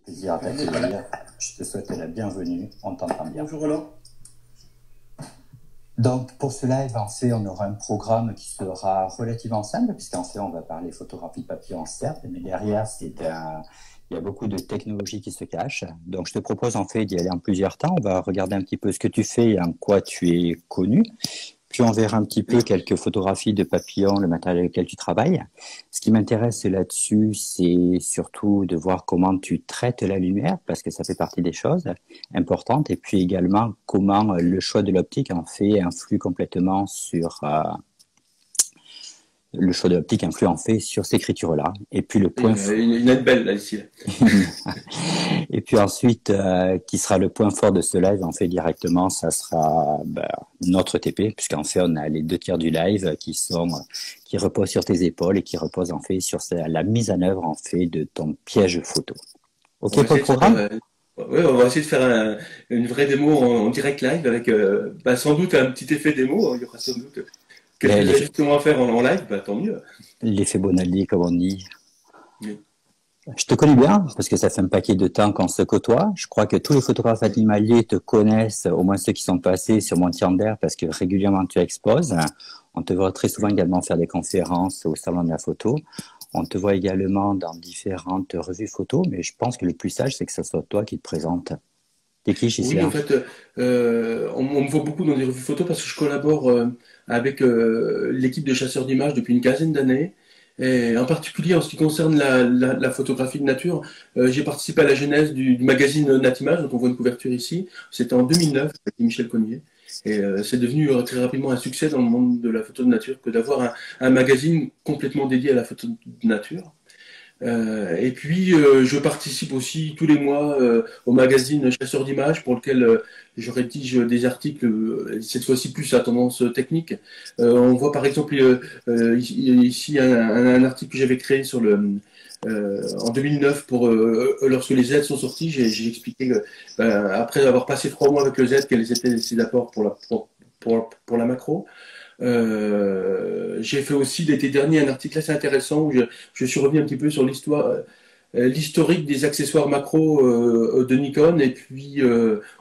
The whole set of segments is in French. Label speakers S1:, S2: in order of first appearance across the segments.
S1: Plaisir à t'accueillir. Je te souhaite la bienvenue. On t'entend bien.
S2: Bonjour Roland.
S1: Donc, pour ce live, en fait, on aura un programme qui sera relativement simple, puisqu'en fait, on va parler photographie de papillon, certes, mais derrière, il y a beaucoup de technologies qui se cachent. Donc, je te propose, en fait, d'y aller en plusieurs temps. On va regarder un petit peu ce que tu fais et en quoi tu es connu. Puis on verra un petit peu quelques photographies de papillons, le matériel avec lequel tu travailles. Ce qui m'intéresse là-dessus, c'est surtout de voir comment tu traites la lumière, parce que ça fait partie des choses importantes. Et puis également, comment le choix de l'optique en fait influe complètement sur le choix de l'optique influe en fait sur cette écriture-là. Et puis le point
S2: Une aide belle là ici.
S1: Et puis ensuite, qui sera le point fort de ce live, en fait, directement, ça sera notre TP, puisqu'en fait, on a les 2 tiers du live qui reposent sur tes épaules et qui reposent en fait sur la mise en œuvre en fait de ton piège photo. Ok pour le programme?
S2: Oui, on va essayer de faire une vraie démo en direct live avec sans doute un petit effet démo. Il y aura sans doute quelques ajustements à faire en live, tant mieux.
S1: L'effet Bonaldi, comme on dit.
S2: Oui.
S1: Je te connais bien, parce que ça fait un paquet de temps qu'on se côtoie. Je crois que tous les photographes animaliers te connaissent, au moins ceux qui sont passés sur Montier-en-Der, parce que régulièrement tu exposes. On te voit très souvent également faire des conférences au Salon de la photo. On te voit également dans différentes revues photo, mais je pense que le plus sage, c'est que ce soit toi qui te présente. T'es qui, Gisèle?
S2: Oui, en fait, on me voit beaucoup dans des revues photo parce que je collabore avec l'équipe de chasseurs d'images depuis une quinzaine d'années. Et en particulier en ce qui concerne la photographie de nature, j'ai participé à la genèse du magazine Natimage, dont on voit une couverture ici. C'était en 2009 avec Michel Cognier. Et c'est devenu très rapidement un succès dans le monde de la photo de nature que d'avoir un magazine complètement dédié à la photo de nature. Et puis, je participe aussi tous les mois au magazine Chasseurs d'images pour lequel je rédige des articles, cette fois-ci plus à tendance technique. On voit par exemple ici un article que j'avais créé sur en 2009 lorsque les Z sont sortis. J'ai expliqué que, après avoir passé 3 mois avec le Z, quels étaient ses apports pour la macro. J'ai fait aussi l'été dernier un article assez intéressant où je suis revenu un petit peu sur l'historique des accessoires macro de Nikon, et puis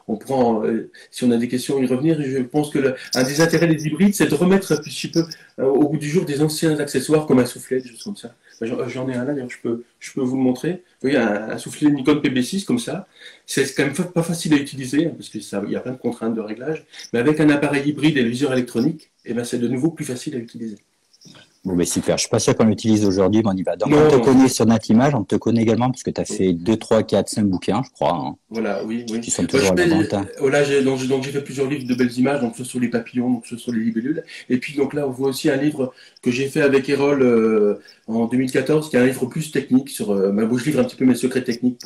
S2: on prend, si on a des questions, y revenir. Et je pense que un des intérêts des hybrides, c'est de remettre un petit peu au goût du jour des anciens accessoires comme un soufflet, des choses comme ça. J'en ai un là, d'ailleurs, je peux vous le montrer. Vous voyez, un soufflet Nikon PB6 comme ça. C'est quand même pas facile à utiliser, parce que il y a plein de contraintes de réglage. Mais avec un appareil hybride et le viseur électronique, c'est de nouveau plus facile à utiliser.
S1: Bon, ben super. Je suis pas sûr qu'on l'utilise aujourd'hui, mais on y va. Donc, on te connaît sur Natimage, on te connaît également parce que tu as fait 2, 3, 4, 5 bouquins, je crois. Hein,
S2: voilà, oui.
S1: Qui sont toujours à la vente.
S2: Voilà, donc j'ai fait plusieurs livres de belles images, donc soit sur les papillons, donc soit sur les libellules. Et puis donc là, on voit aussi un livre que j'ai fait avec Erol en 2014, qui est un livre plus technique sur. Où je livre un petit peu mes secrets techniques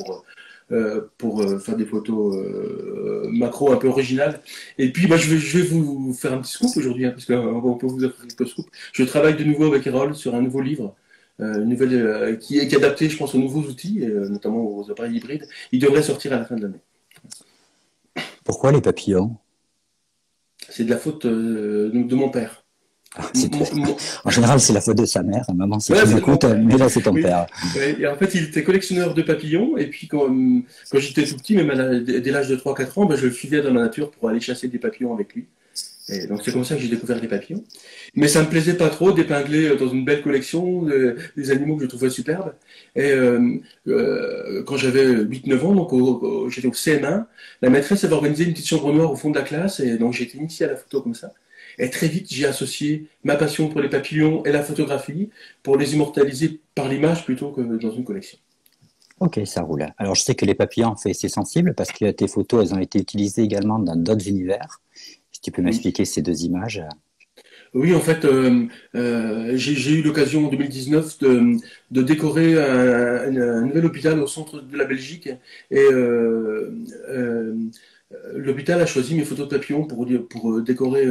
S2: pour faire des photos macro un peu originales. Et puis je vais vous faire un petit scoop aujourd'hui, parce qu'on peut vous offrir quelques scoops. Je travaille de nouveau avec Erol sur un nouveau livre, qui est adapté, je pense, aux nouveaux outils, notamment aux appareils hybrides. Il devrait sortir à la fin de l'année.
S1: Pourquoi les papillons?
S2: C'est de la faute de mon père.
S1: En général, c'est la faute de sa mère. Maman, c'est qui m'écoute, mais là, c'est ton père.
S2: Et en fait, il était collectionneur de papillons. Et puis, quand j'étais tout petit, même dès l'âge de 3-4 ans, je le suivais dans la nature pour aller chasser des papillons avec lui. Et donc, c'est comme ça que j'ai découvert les papillons. Mais ça me plaisait pas trop d'épingler dans une belle collection des animaux que je trouvais superbes. Et quand j'avais 8-9 ans, donc j'étais au CM1, la maîtresse avait organisé une petite chambre noire au fond de la classe. Et donc, j'ai été initié à la photo comme ça. Et très vite, j'ai associé ma passion pour les papillons et la photographie pour les immortaliser par l'image plutôt que dans une collection.
S1: Ok, ça roule. Alors, je sais que les papillons, en fait, c'est sensible parce que tes photos, elles ont été utilisées également dans d'autres univers. Si tu peux m'expliquer ces 2 images.
S2: Oui, en fait, j'ai eu l'occasion en 2019 de décorer un nouvel hôpital au centre de la Belgique. Et l'hôpital a choisi mes photos de papillons pour décorer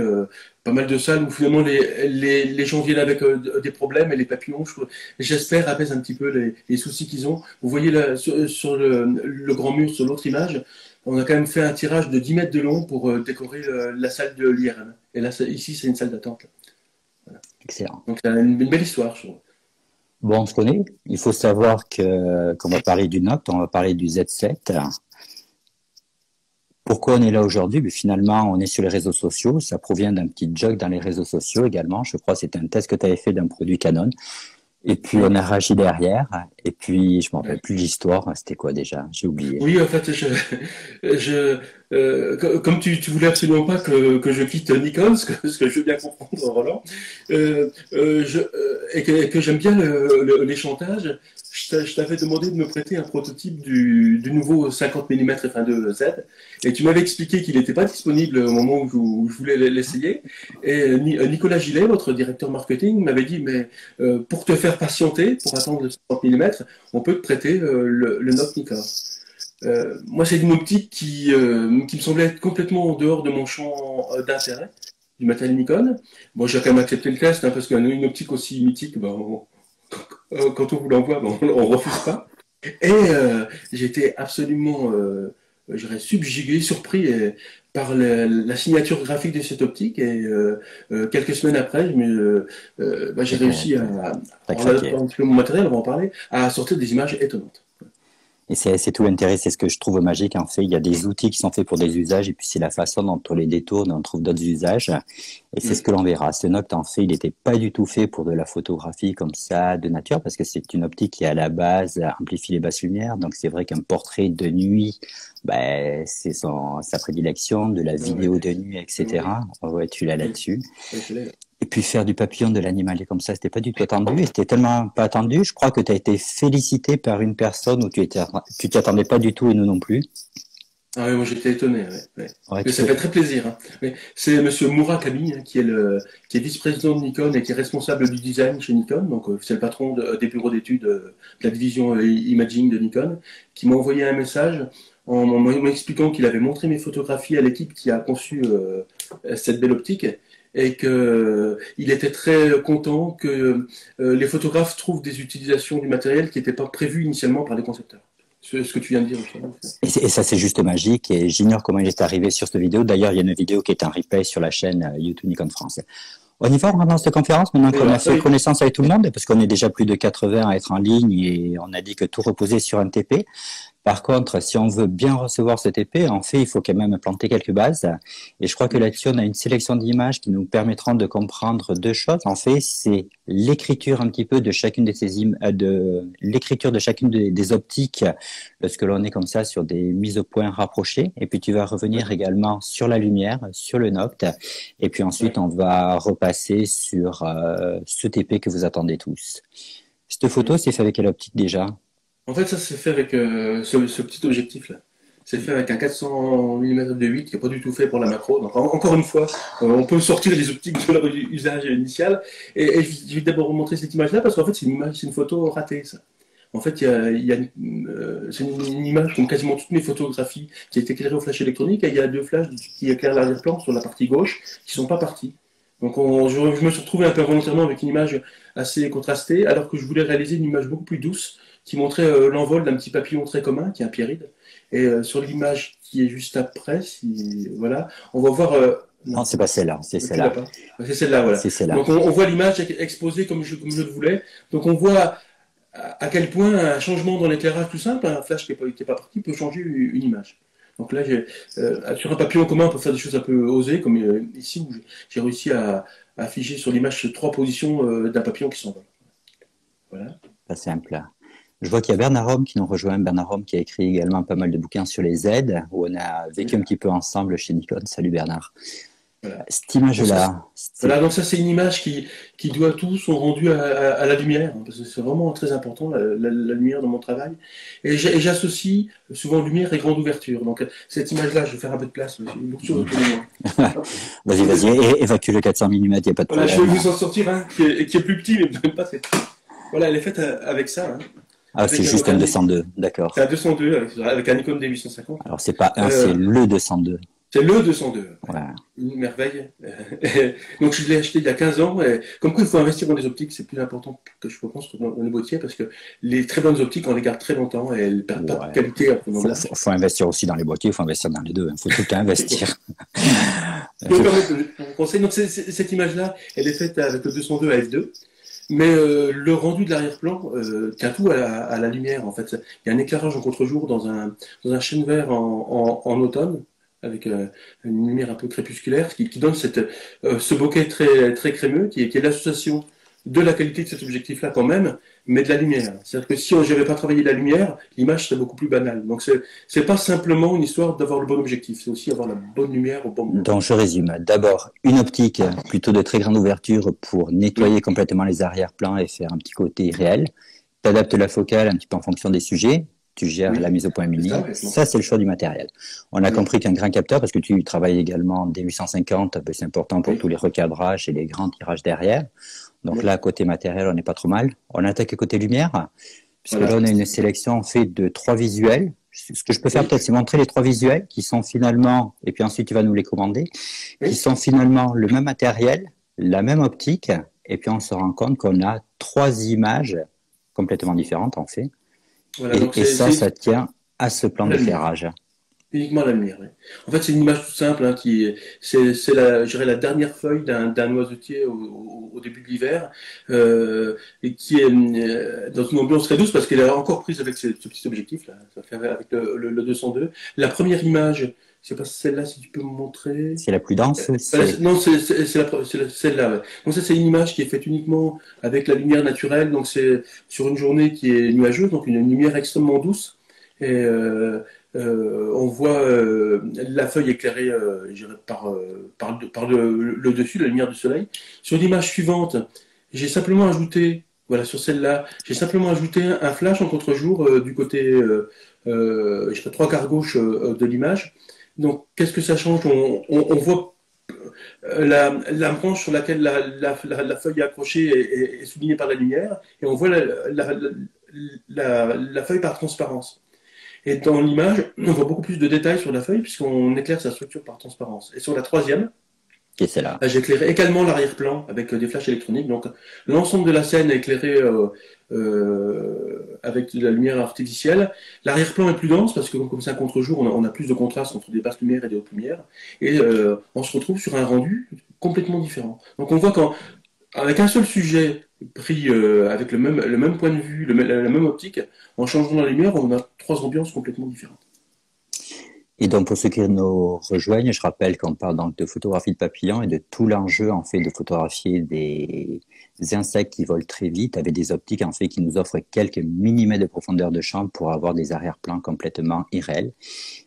S2: pas mal de salles où finalement les gens viennent avec des problèmes, et les papillons, j'espère, apaisent un petit peu les soucis qu'ils ont. Vous voyez là, sur le grand mur, sur l'autre image, on a quand même fait un tirage de 10 mètres de long pour décorer la salle de l'IRM. Et là, ici, c'est une salle d'attente. Voilà.
S1: Excellent.
S2: Donc, c'est une belle histoire, je trouve.
S1: Bon, on se connaît. Il faut savoir qu'on va parler du Note, on va parler du Z7. Pourquoi on est là aujourd'hui? Mais finalement, on est sur les réseaux sociaux. Ça provient d'un petit jog dans les réseaux sociaux également. Je crois que c'était un test que tu avais fait d'un produit Canon. Et puis, on
S2: Oui.
S1: a réagi derrière. Et puis, je me rappelle
S2: Ouais.
S1: plus l'histoire. C'était quoi déjà? J'ai oublié.
S2: Oui, en fait, comme tu voulais absolument pas que je quitte Nikon, ce que je veux bien comprendre, Roland, et que j'aime bien les chantages, je t'avais demandé de me prêter un prototype du nouveau 50 mm f1.2Z, et tu m'avais expliqué qu'il n'était pas disponible au moment où je voulais l'essayer. Et Nicolas Gillet, votre directeur marketing, m'avait dit, mais pour te faire patienter, pour attendre le 50 mm, on peut te prêter le Note Nikon. Moi, c'est une optique qui me semblait être complètement en dehors de mon champ d'intérêt du matériel Nikon. Bon, j'ai quand même accepté le test, hein, parce qu'une optique aussi mythique, ben, quand on vous l'envoie, ben, on refuse pas. Et j'étais absolument, je dirais, subjugué, surpris par la signature graphique de cette optique. Et quelques semaines après, ben, j'ai réussi
S1: T'as
S2: en adaptant
S1: craqué.
S2: un petit peu mon matériel, on va en parler, à sortir des images étonnantes.
S1: Et c'est tout l'intérêt, c'est ce que je trouve magique en fait. Il y a des outils qui sont faits pour des usages et puis c'est la façon dont on les détourne, on trouve d'autres usages. Et c'est ce
S2: Mm.
S1: que l'on verra. Ce Noct en fait, il n'était pas du tout fait pour de la photographie comme ça de nature parce que c'est une optique qui à la base amplifie les basses lumières. Donc c'est vrai qu'un portrait de nuit, ben, c'est sa prédilection, de la
S2: Ah ouais,
S1: vidéo de nuit,
S2: oui,
S1: etc. Ouais, tu l'as
S2: oui,
S1: là-dessus.
S2: oui, je l'ai.
S1: Et puis faire du papillon, de l'animal comme ça, c'était pas du tout attendu. Et c'était tellement pas attendu. Je crois que tu as été félicité par une personne où tu t'y attendais pas du tout et nous non plus.
S2: Ah oui, moi j'étais étonné, ouais, ouais.
S1: Ouais,
S2: Mais
S1: tu
S2: ça
S1: peux.
S2: fait très plaisir, hein. Mais c'est Monsieur Murakami, hein, qui est vice-président de Nikon et qui est responsable du design chez Nikon. Donc c'est le patron des bureaux d'études de la division Imaging de Nikon, qui m'a envoyé un message en m'expliquant qu'il avait montré mes photographies à l'équipe qui a conçu cette belle optique et que il était très content que les photographes trouvent des utilisations du matériel qui n'étaient pas prévues initialement par les concepteurs. Ce que tu viens de dire, Michel.
S1: Et ça, c'est juste magique. Et j'ignore comment il est arrivé sur cette vidéo. D'ailleurs, il y a une vidéo qui est en replay sur la chaîne YouTube Nikon France. On y va, on rentre dans cette conférence maintenant
S2: On y
S1: qu'on a
S2: va.
S1: fait
S2: Oui.
S1: connaissance avec tout le monde, parce qu'on est déjà plus de 80 à être en ligne et on a dit que tout reposait sur un TP. Par contre, si on veut bien recevoir cet épée, en fait, il faut quand même planter quelques bases. Et je crois que là-dessus, on a une sélection d'images qui nous permettront de comprendre deux choses. En fait, c'est l'écriture un petit peu de chacune de ces de l'écriture de chacune des optiques lorsque l'on est comme ça sur des mises au point rapprochées. Et puis, tu vas revenir
S2: Oui.
S1: également sur la lumière, sur le noct. Et puis ensuite,
S2: Oui.
S1: on va repasser sur ce TP que vous attendez tous. Cette photo,
S2: Oui.
S1: c'est fait avec quelle optique déjà?
S2: En fait, ça s'est fait avec ce petit objectif-là. C'est fait avec un 400 mm de 8 qui n'est pas du tout fait pour la macro. Donc, encore une fois, on peut sortir les optiques de leur usage initial. Et je vais d'abord vous montrer cette image-là parce qu'en fait, c'est une photo ratée, ça. En fait, c'est une image comme quasiment toutes mes photographies qui est éclairée au flash électronique et il y a deux flashs qui éclairent l'arrière-plan sur la partie gauche qui ne sont pas partis. Donc je me suis retrouvé un peu involontairement avec une image assez contrastée alors que je voulais réaliser une image beaucoup plus douce qui montrait l'envol d'un petit papillon très commun qui est un pierride. Et sur l'image qui est juste après, si, voilà, on va voir...
S1: Non,
S2: non,
S1: c'est pas celle-là, c'est
S2: tu l'as
S1: celle-là.
S2: pas. C'est celle-là, voilà.
S1: C'est celle-là.
S2: Donc on voit l'image exposée comme je le voulais. Donc on voit à quel point un changement dans l'éclairage tout simple, un flash qui est pas parti, peut changer une image. Donc là, sur un papillon commun, on peut faire des choses un peu osées, comme ici où j'ai réussi à afficher sur l'image trois positions d'un papillon qui s'envole. Voilà.
S1: Pas simple. Je vois qu'il y a Bernard Rome qui nous rejoint. Bernard Rome qui a écrit également pas mal de bouquins sur les Z, où on a vécu un petit peu ensemble chez Nikon. Salut Bernard.
S2: Voilà.
S1: Cette
S2: Donc ça,
S1: image-là,
S2: voilà, donc ça c'est une image qui doit tout son rendu à la lumière, hein, parce que c'est vraiment très important la lumière dans mon travail. Et j'associe souvent lumière et grande ouverture. Donc cette image-là, je vais faire un peu de place, il y a beaucoup de choses autour de moi. Hop.
S1: vas-y, évacue le 400 mm, il n'y a pas de
S2: Voilà, je vais
S1: problème.
S2: vous en sortir un qui est plus petit, mais même pas cette. Voilà, elle est faite avec ça, hein,
S1: Ah, c'est
S2: avec
S1: juste un 202,
S2: c'est un
S1: d'accord.
S2: 202 avec un Nikon D850.
S1: Alors, c'est pas un, c'est
S2: Euh,
S1: le 202.
S2: c'est le 202. Ouais.
S1: Voilà.
S2: Une merveille. Donc je l'ai acheté il y a 15 ans. Et comme quoi il faut investir dans des optiques, c'est plus important que je pense dans les boîtiers parce que les très bonnes optiques, on les garde très longtemps et elles ne perdent pas de
S1: Ouais.
S2: qualité en prenant de l'âge.
S1: Faut investir aussi dans les boîtiers, il faut investir dans les deux. Il faut tout le temps investir.
S2: Je peux me permettre de vous conseiller. Donc cette image-là, elle est faite avec le 202 à f2. Mais le rendu de l'arrière-plan tient tout à la lumière. En fait, il y a un éclairage en contre-jour dans un chêne vert en automne, avec une lumière un peu crépusculaire, qui donne ce bokeh très crémeux, qui est l'association de la qualité de cet objectif-là quand même, mais de la lumière. C'est-à-dire que si on n'avait pas travaillé la lumière, l'image serait beaucoup plus banale. Donc c'est pas simplement une histoire d'avoir le bon objectif, c'est aussi avoir la bonne lumière au bon moment.
S1: Donc, je résume. D'abord, une optique plutôt de très grande ouverture pour nettoyer complètement les arrière-plans et faire un petit côté réel. Tu adaptes la focale un petit peu en fonction des sujets. Tu gères
S2: Oui,
S1: la mise au point
S2: c'est
S1: mini.
S2: ça,
S1: Ça, c'est le choix du matériel. On a compris qu'un grand capteur, parce que tu travailles également en D850, c'est important pour
S2: oui,
S1: tous les recadrages et les grands tirages derrière. Donc
S2: oui.
S1: là, côté matériel, on n'est pas trop mal. On attaque côté lumière, puisque là,
S2: Voilà.
S1: on a une sélection faite de 3 visuels. Ce que je peux faire
S2: Oui,
S1: peut-être, c'est montrer les 3 visuels qui sont finalement, et puis ensuite tu vas nous les commander, qui
S2: oui.
S1: sont finalement le même matériel, la même optique, et puis on se rend compte qu'on a 3 images complètement différentes en fait.
S2: Voilà, donc
S1: Et ça,
S2: c'est
S1: ça tient à ce plan
S2: la lumière.
S1: d'éclairage.
S2: Uniquement la lumière, oui. En fait, c'est une image toute simple, hein, c'est je dirais la dernière feuille d'un noisetier au début de l'hiver, et qui est dans une ambiance très douce parce qu'elle est encore prise avec ce petit objectif là, ça fait avec le 202. La première image, je sais pas celle-là si tu peux me montrer.
S1: C'est la plus dense, c'est
S2: Non, celle-là. Ouais. Donc ça, c'est une image qui est faite uniquement avec la lumière naturelle. Donc c'est sur une journée qui est nuageuse, donc une lumière extrêmement douce. Et on voit la feuille éclairée je dirais, par le dessus, la lumière du soleil. Sur l'image suivante, j'ai simplement ajouté, voilà, sur celle-là, j'ai simplement ajouté un flash en contre-jour du côté, je sais pas, trois quarts gauche de l'image. Donc, qu'est-ce que ça change on voit la branche sur laquelle la feuille est accrochée est soulignée par la lumière, et on voit la feuille par transparence. Et dans l'image, on voit beaucoup plus de détails sur la feuille puisqu'on éclaire sa structure par transparence. Et sur la troisième,
S1: et c'est là.
S2: j'ai éclairé également l'arrière-plan avec des flashs électroniques. Donc l'ensemble de la scène est éclairé avec de la lumière artificielle. L'arrière-plan est plus dense parce que comme c'est un contre-jour, on a plus de contraste entre des basses lumières et des hautes lumières. Et on se retrouve sur un rendu complètement différent. Donc on voit qu'avec un seul sujet pris avec le même point de vue, la même optique, en changeant la lumière, on a 3 ambiances complètement différentes.
S1: Et donc, pour ceux qui nous rejoignent, je rappelle qu'on parle donc de photographie de papillons et de tout l'enjeu, en fait, de photographier des insectes qui volent très vite avec des optiques, en fait, qui nous offrent quelques millimètres de profondeur de champ pour avoir des arrière-plans complètement irréels.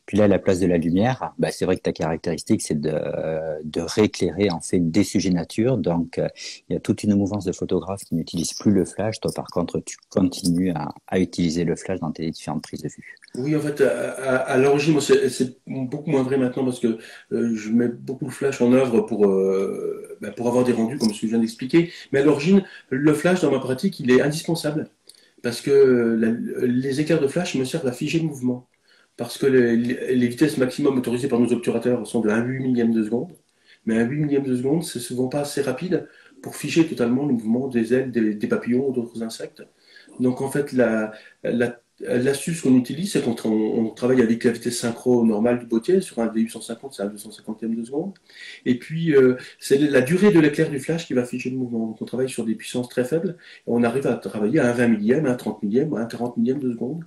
S1: Puis là, à la place de la lumière, bah, c'est vrai que ta caractéristique, c'est de rééclairer, en fait, des sujets nature. Donc, il y a toute une mouvance de photographes qui n'utilisent plus le flash. Toi, par contre, tu continues à utiliser le flash dans tes différentes prises de vue.
S2: Oui, en fait, à l'origine, c'est beaucoup moins vrai maintenant parce que je mets beaucoup de flash en œuvre pour avoir des rendus comme ce que je viens d'expliquer. Mais à l'origine, le flash, dans ma pratique, il est indispensable parce que les éclairs de flash me servent à figer le mouvement. Parce que les vitesses maximum autorisées par nos obturateurs sont de 1,8 millième de seconde. Mais 1,8 millième de seconde, c'est souvent pas assez rapide pour figer totalement le mouvement des ailes des papillons ou d'autres insectes. Donc en fait, l'astuce qu'on utilise, c'est quand on travaille avec la vitesse synchro normale du boîtier, sur un D850, c'est un 250e de seconde. Et puis, c'est la durée de l'éclair du flash qui va figer le mouvement. Donc on travaille sur des puissances très faibles, et on arrive à travailler à un 20 millième, un 30 millième, un 40 millième de seconde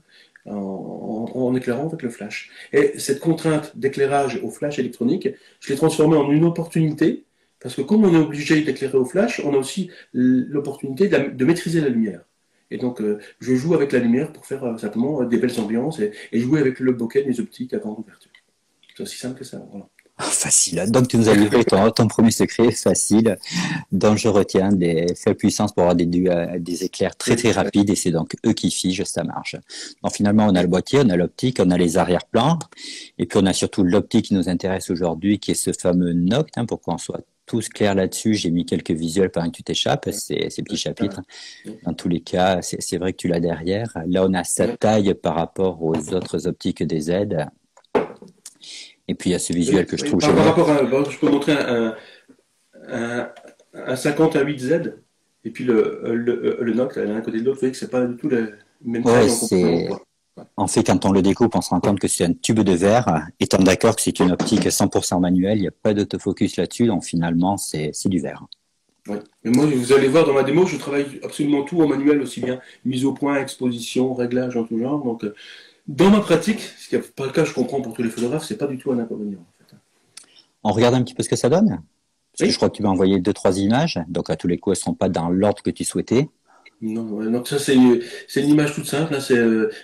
S2: en éclairant avec le flash. Et cette contrainte d'éclairage au flash électronique, je l'ai transformée en une opportunité, parce que comme on est obligé d'éclairer au flash, on a aussi l'opportunité de maîtriser la lumière. Et donc, je joue avec la lumière pour faire simplement des belles ambiances et jouer avec le bokeh, mes optiques à grande ouverture. C'est aussi simple que ça. Voilà.
S1: Facile. Donc, tu nous as livré ton premier secret facile, dont je retiens des faibles puissances pour avoir des éclairs très très rapides, et c'est donc eux qui figent, ça marche. Donc, finalement, on a le boîtier, on a l'optique, on a les arrière-plans, et puis on a surtout l'optique qui nous intéresse aujourd'hui, qui est ce fameux Noct, hein, pour qu'on soit tous clairs là-dessus. J'ai mis quelques visuels pendant que tu t'échappes, ces petits chapitres. Dans tous les cas, c'est vrai que tu l'as derrière. Là, on a sa taille par rapport aux autres optiques des Z. Et puis il y a ce visuel que je trouve
S2: par
S1: génial.
S2: rapport à, je peux montrer un 50 à 8Z, et puis le Noct, l'un à côté de l'autre, vous voyez que c'est pas du tout le même taille en complément.
S1: En fait, quand on le découpe, on se rend compte que c'est un tube de verre. Étant d'accord que c'est une optique 100% manuelle, il n'y a pas d'autofocus là-dessus, donc finalement, c'est du verre.
S2: Ouais. Mais moi, vous allez voir dans ma démo, je travaille absolument tout en manuel, aussi bien mise au point, exposition, réglage en tout genre. Donc, dans ma pratique, ce qui n'est pas le cas, je comprends pour tous les photographes, c'est pas du tout un inconvénient en fait.
S1: On regarde un petit peu ce que ça donne? Parce que je
S2: Oui.
S1: crois que tu m'as envoyé deux, trois images. Donc, à tous les coups, elles ne sont pas dans l'ordre que tu souhaitais.
S2: Non, ouais, donc ça c'est une image toute simple, hein, c'est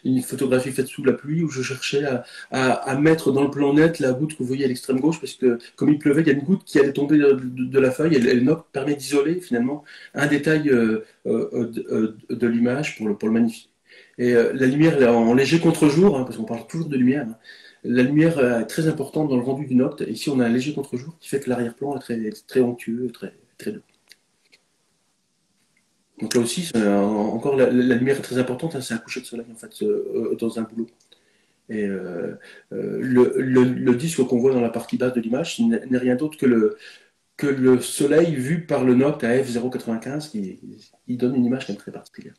S2: une photographie faite sous la pluie où je cherchais à mettre dans le plan net la goutte que vous voyez à l'extrême gauche parce que comme il pleuvait, il y a une goutte qui allait tomber de la feuille, elle permet d'isoler finalement un détail de l'image pour le magnifier. Et la lumière elle est en léger contre-jour, hein, parce qu'on parle toujours de lumière. Hein. La lumière est très importante dans le rendu du Noct. Ici on a un léger contre-jour qui fait que l'arrière-plan est très onctueux, très doux. Donc là aussi, encore la lumière est très importante, hein, c'est un coucher de soleil en fait dans un boulot. Et le disque qu'on voit dans la partie basse de l'image n'est rien d'autre que le soleil vu par le Noct à f0,95 qui donne une image quand même très particulière.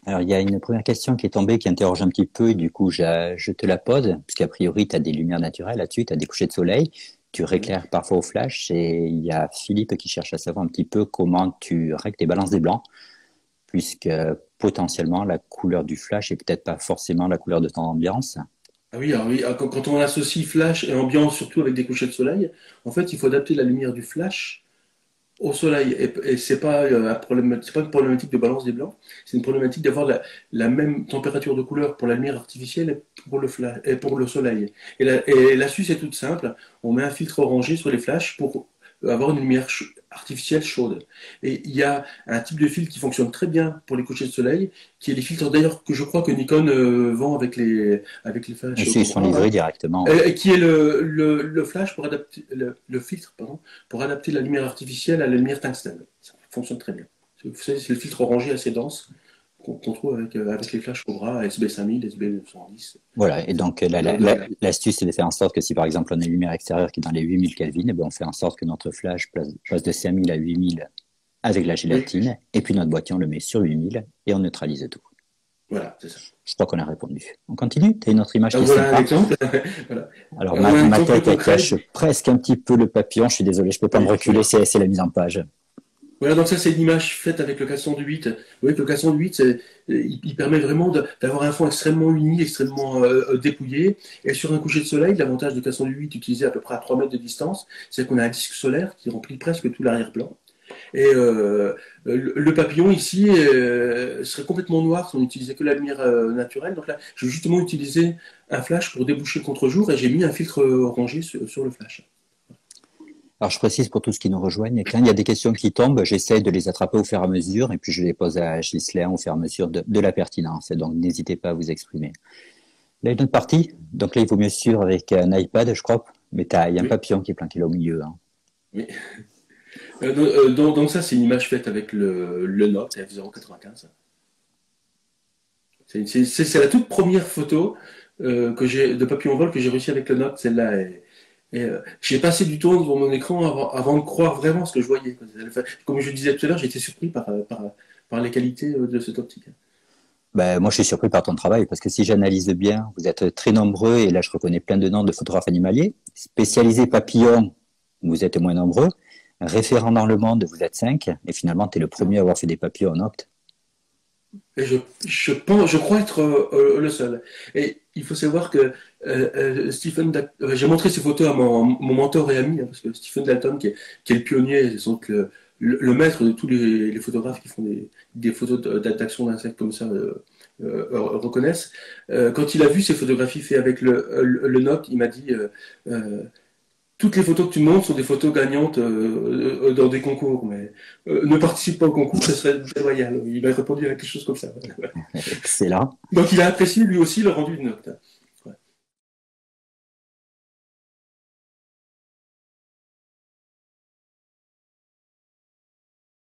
S1: Alors, il y a une première question qui est tombée, qui interroge un petit peu, et du coup, je te la pose, puisqu'a priori, tu as des lumières naturelles là-dessus, tu as des couchers de soleil, tu réclaires parfois au flash, et il y a Philippe qui cherche à savoir un petit peu comment tu règles tes balances des blancs, puisque potentiellement, la couleur du flash est peut-être pas forcément la couleur de ton ambiance.
S2: Ah oui, alors oui, quand on associe flash et ambiance, surtout avec des couchers de soleil, en fait, il faut adapter la lumière du flash au soleil. Et c'est pas c'est pas une problématique de balance des blancs, c'est une problématique d'avoir la même température de couleur pour la lumière artificielle et pour le flash, et pour le soleil. Et l'astuce est toute simple. On met un filtre orangé sur les flashs pour avoir une lumière artificielle chaude. Et il y a un type de filtre qui fonctionne très bien pour les couchers de soleil, qui est les filtres d'ailleurs que je crois que Nikon vend avec les
S1: Et
S2: flashs
S1: ceux, ils sont
S2: Cobra,
S1: livrés
S2: hein,
S1: directement.
S2: qui est le flash pour adapter le filtre pardon, pour adapter la lumière artificielle à la lumière tungstène. Ça fonctionne très bien. Vous savez, c'est le filtre orangé assez dense qu'on trouve avec les flashs Cobra, SB5000, SB910.
S1: Voilà, et donc l'astuce, c'est de faire en sorte que si par exemple on a une lumière extérieure qui est dans les 8000 Kelvin, eh ben, on fait en sorte que notre flash passe de 5000 à 8000 avec la
S2: Oui,
S1: gélatine, et puis notre boîtier, on le met sur 8000 et on neutralise tout.
S2: voilà, c'est ça.
S1: Je crois qu'on a répondu. On continue? Tu as une autre image qui
S2: Donc
S1: est
S2: voilà un
S1: sympa?
S2: exemple. Voilà.
S1: Alors,
S2: On a un
S1: ma
S2: exemple
S1: tête, elle
S2: concret.
S1: cache presque un petit peu le papillon. Je suis désolé, je peux pas me
S2: Oui,
S1: reculer,
S2: oui.
S1: c'est la mise en page.
S2: Voilà, donc ça c'est une image faite avec le 408. Vous voyez que le 408, il permet vraiment d'avoir un fond extrêmement uni, extrêmement dépouillé. Et sur un coucher de soleil, l'avantage du 408 utilisé à peu près à 3 mètres de distance, c'est qu'on a un disque solaire qui remplit presque tout l'arrière-plan. Et le papillon ici serait complètement noir si on n'utilisait que la lumière naturelle. Donc là, j'ai justement utilisé un flash pour déboucher le contre-jour et j'ai mis un filtre orangé sur le flash.
S1: Alors, je précise pour tous qui nous rejoignent, quand il y a des questions qui tombent, j'essaie de les attraper au fur et à mesure, et puis je les pose à Ghislain au fur et à mesure de la pertinence. Et donc, n'hésitez pas à vous exprimer. Là, une autre partie. Donc là, il vaut mieux suivre avec un iPad, je crois. Mais il y a un
S2: Oui,
S1: papillon qui est planqué là au milieu. Hein.
S2: oui. Donc ça, c'est une image faite avec le Note F095. C'est la toute première photo que j'ai de papillon vol que j'ai réussi avec le Note. Celle-là, j'ai passé du temps devant mon écran avant de croire vraiment ce que je voyais. Comme je disais tout à l'heure, j'ai été surpris par les qualités de cette optique.
S1: Ben, moi, je suis surpris par ton travail parce que si j'analyse bien, vous êtes très nombreux et là, je reconnais plein de noms de photographes animaliers. Spécialisé papillon, vous êtes moins nombreux. Référent dans le monde, vous êtes 5. Et finalement, tu es le premier à avoir fait des papillons en octe.
S2: Et je crois être le seul. Et il faut savoir que j'ai montré ces photos à mon mentor et ami, hein, parce que Stephen Dalton, qui est le pionnier, c'est donc le maître de tous les photographes qui font des photos d'action d'insectes comme ça, reconnaissent. Quand il a vu ces photographies faites avec le Noct, il m'a dit toutes les photos que tu montres sont des photos gagnantes dans des concours, mais ne participe pas au concours, ce serait déloyal. Il m'a répondu à quelque chose comme ça.
S1: Excellent.
S2: Donc il a apprécié lui aussi le rendu du Noct.